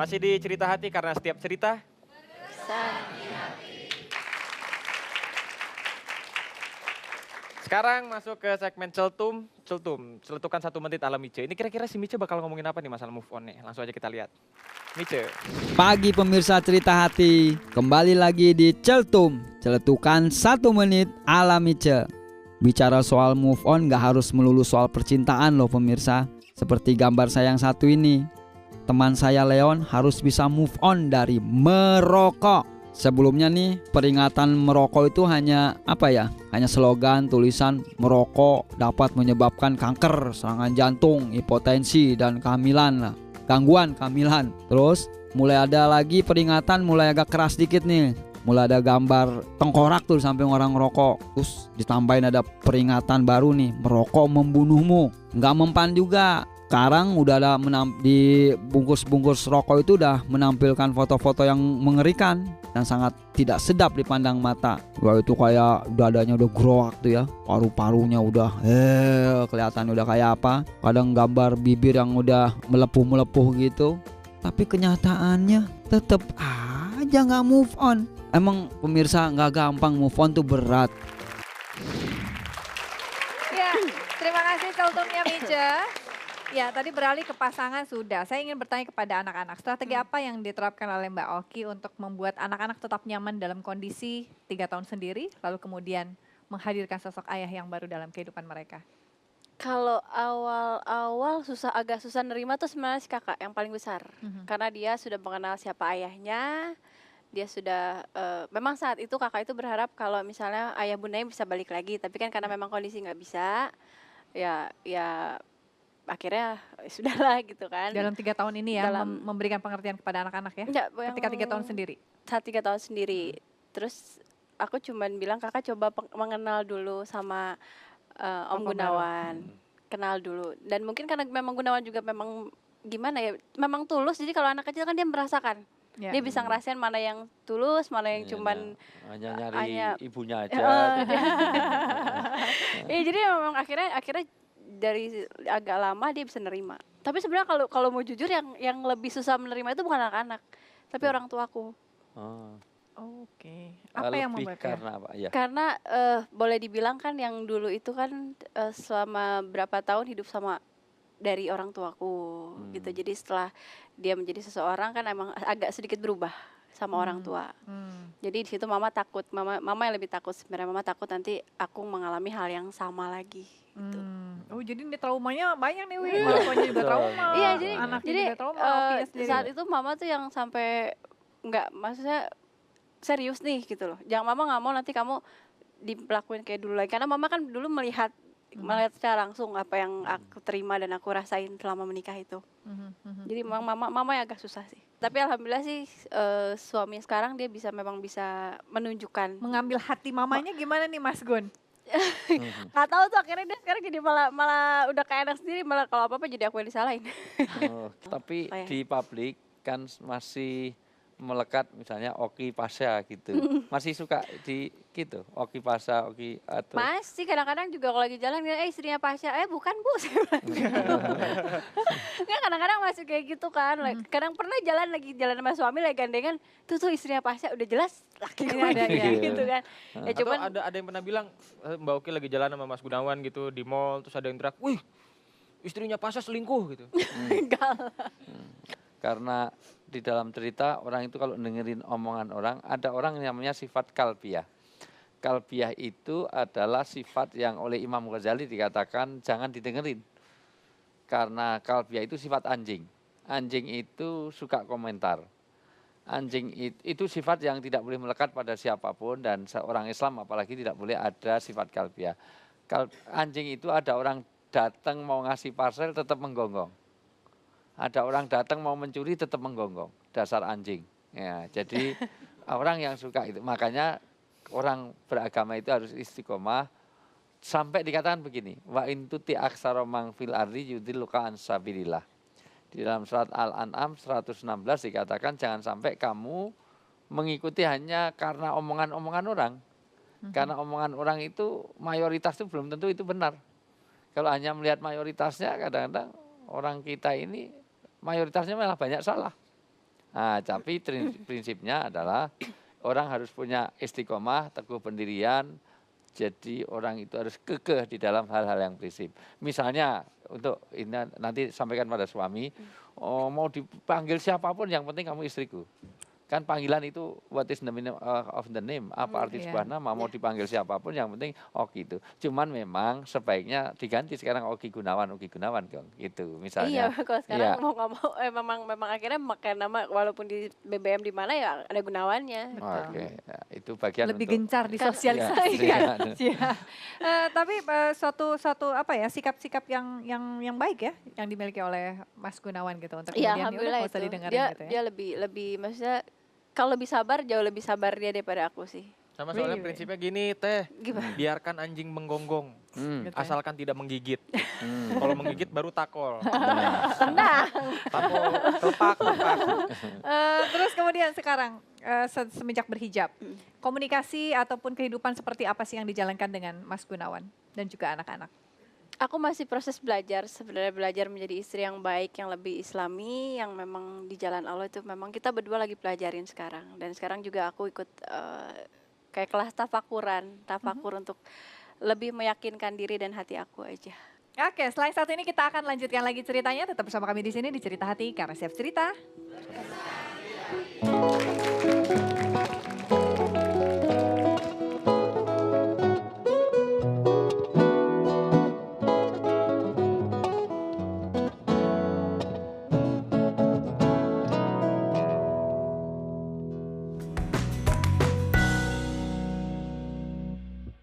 Masih di Cerita Hati karena setiap cerita sekarang masuk ke segmen Celtum, celetukan 1 menit ala Mice. Ini kira-kira si Mice bakal ngomongin apa nih masalah move on nih? Langsung aja kita lihat. Mice. Pagi pemirsa Cerita Hati, kembali lagi di Celtum, celetukan 1 menit ala Mice. Bicara soal move on gak harus melulu soal percintaan loh pemirsa. Seperti gambar saya yang satu ini. Teman saya Leon harus bisa move on dari merokok. Sebelumnya nih, peringatan merokok itu hanya hanya slogan tulisan merokok dapat menyebabkan kanker, serangan jantung, hipotensi, dan kehamilan lah. Gangguan kehamilan. Terus mulai ada lagi peringatan mulai agak keras dikit nih. Mulai ada gambar tengkorak tuh di samping orang ngerokok. Terus ditambahin ada peringatan baru nih, merokok membunuhmu. Nggak mempan juga. Sekarang udah ada di bungkus-bungkus rokok itu udah menampilkan foto-foto yang mengerikan dan sangat tidak sedap dipandang mata. Wah, itu kayak dadanya udah growak tuh ya, paru-parunya udah kelihatan udah kayak apa. Kadang gambar bibir yang udah melepuh-melepuh gitu. Tapi kenyataannya tetap aja nggak move on. Emang pemirsa nggak gampang move on tuh berat. Ya, terima kasih Celtumnya Mice. Ya, tadi beralih ke pasangan sudah. Saya ingin bertanya kepada anak-anak, strategi apa yang diterapkan oleh Mbak Oki untuk membuat anak-anak tetap nyaman dalam kondisi 3 tahun sendiri, lalu kemudian menghadirkan sosok ayah yang baru dalam kehidupan mereka? Kalau awal-awal agak susah nerima tuh sebenarnya si kakak yang paling besar. Karena dia sudah mengenal siapa ayahnya, dia sudah, memang saat itu kakak itu berharap kalau misalnya ayah bundanya bisa balik lagi. Tapi kan karena memang kondisi nggak bisa, ya akhirnya sudahlah gitu kan. Dalam 3 tahun ini ya, memberikan pengertian kepada anak-anak ya? Enggak, ketika 3 tahun sendiri? Saat 3 tahun sendiri. Terus aku cuman bilang kakak coba mengenal dulu sama Om Gunawan. Kenal dulu. Dan mungkin karena memang Gunawan juga memang gimana ya, memang tulus. Jadi kalau anak kecil kan dia merasakan. Ya. Dia bisa ngerasain mana yang tulus, mana yang cuman hanya nyari ibunya aja. Jadi memang akhirnya dari agak lama dia bisa nerima. Tapi sebenarnya kalau mau jujur yang lebih susah menerima itu bukan anak-anak, tapi orang tuaku. Oke. Apa yang membuatnya? Karena apa? Ya. Karena boleh dibilang kan yang dulu itu kan selama berapa tahun hidup sama dari orang tuaku gitu. Jadi setelah dia menjadi seseorang kan emang agak sedikit berubah sama orang tua. Jadi di situ mama takut, mama yang lebih takut sebenarnya. Mama takut nanti aku mengalami hal yang sama lagi. Gitu. Oh, jadi ini traumanya banyak nih, Wi. Orang tuanya juga trauma. Iya, anaknya juga trauma. Saat itu mama tuh yang sampai maksudnya serius nih gitu loh. Jangan, mama nggak mau nanti kamu dilakuin kayak dulu lagi. Karena mama kan dulu melihat secara langsung apa yang aku terima dan aku rasain selama menikah itu. Jadi mama yang agak susah sih. Tapi alhamdulillah sih suami sekarang dia memang bisa menunjukkan. Mengambil hati mamanya gimana nih Mas Gun? Nggak tahu tuh, akhirnya dia sekarang jadi malah udah kayak anak sendiri, malah kalau apa-apa jadi aku yang disalahin. Tapi di publik kan masih melekat misalnya Oki Pasha gitu. Masih suka di gitu, Oki Pasha, Oki atau masih kadang-kadang juga kalau lagi jalan istrinya Pasha, bukan Bu, saya bilang. Kadang-kadang masih kayak gitu kan. Kadang pernah jalan sama suami lagi gandengan, tuh istrinya Pasha udah jelas lakinya ada gitu kan. Ya cuman ada yang pernah bilang Mbak Oki lagi jalan sama Mas Gunawan gitu di mall, terus ada yang teriak, "Wih, istrinya Pasha selingkuh," gitu. Karena di dalam cerita orang itu kalau dengerin omongan orang, ada orang yang namanya sifat kalbiah. Kalbiah itu adalah sifat yang oleh Imam Ghazali dikatakan jangan didengerin. Karena kalbiah itu sifat anjing. Anjing itu suka komentar. Anjing itu sifat yang tidak boleh melekat pada siapapun, dan seorang Islam apalagi tidak boleh ada sifat kalbiah. Anjing itu ada orang datang mau ngasih parcel tetap menggonggong. Ada orang datang mau mencuri tetap menggonggong, dasar anjing. Ya, jadi orang yang suka itu, makanya orang beragama itu harus istiqomah. Sampai dikatakan begini, wa in tuti aksara mang fil ardi yudilluka an sabilillah. Di dalam surat Al-An'am 116 dikatakan jangan sampai kamu mengikuti hanya karena omongan-omongan orang. Karena omongan orang itu mayoritas itu belum tentu itu benar. Kalau hanya melihat mayoritasnya, kadang-kadang orang kita ini mayoritasnya malah banyak salah. Nah, tapi prinsipnya adalah orang harus punya istiqomah, teguh pendirian. Jadi orang itu harus kekeh di dalam hal-hal yang prinsip. Misalnya untuk ini nanti sampaikan pada suami, oh, mau dipanggil siapapun yang penting kamu istriku. Kan panggilan itu what is the meaning of the name, apa arti Iya. sebuah nama, mau dipanggil siapapun yang penting Oki itu. Cuman memang sebaiknya diganti sekarang Oki Gunawan gitu Iya, misalnya. kalau sekarang Iya. mau nggak mau memang akhirnya pakai nama walaupun di BBM di mana ya ada gunawannya. Betul. Oke, ya, itu bagian Lebih untuk gencar di Kan- sosialisasi Iya, kan. iya. Iya. Tapi suatu apa ya sikap-sikap yang baik ya yang dimiliki oleh Mas Gunawan gitu untuk Iya, kemudian ya udah alhamdullah nggak usah itu. didengerin Dia gitu ya. dia lebih maksudnya kalau lebih sabar jauh lebih sabar dia daripada aku sih. Sama soalnya Really? prinsipnya gini, Teh. Gimana? Biarkan anjing menggonggong, Hmm, Gitu ya. asalkan tidak menggigit. hmm. Kalau menggigit baru takol. Benar. Tenang. Takol, telepak. Terus kemudian sekarang semenjak berhijab, komunikasi ataupun kehidupan seperti apa sih yang dijalankan dengan Mas Gunawan dan juga anak-anak? Aku masih proses belajar sebenarnya, belajar menjadi istri yang baik, yang lebih islami, yang memang di jalan Allah itu memang kita berdua lagi pelajarin sekarang. Dan sekarang juga aku ikut kayak kelas tafakur untuk lebih meyakinkan diri dan hati aku aja. Oke, selain satu ini kita akan lanjutkan lagi ceritanya. Tetap bersama kami di sini di Cerita Hati karena siap cerita.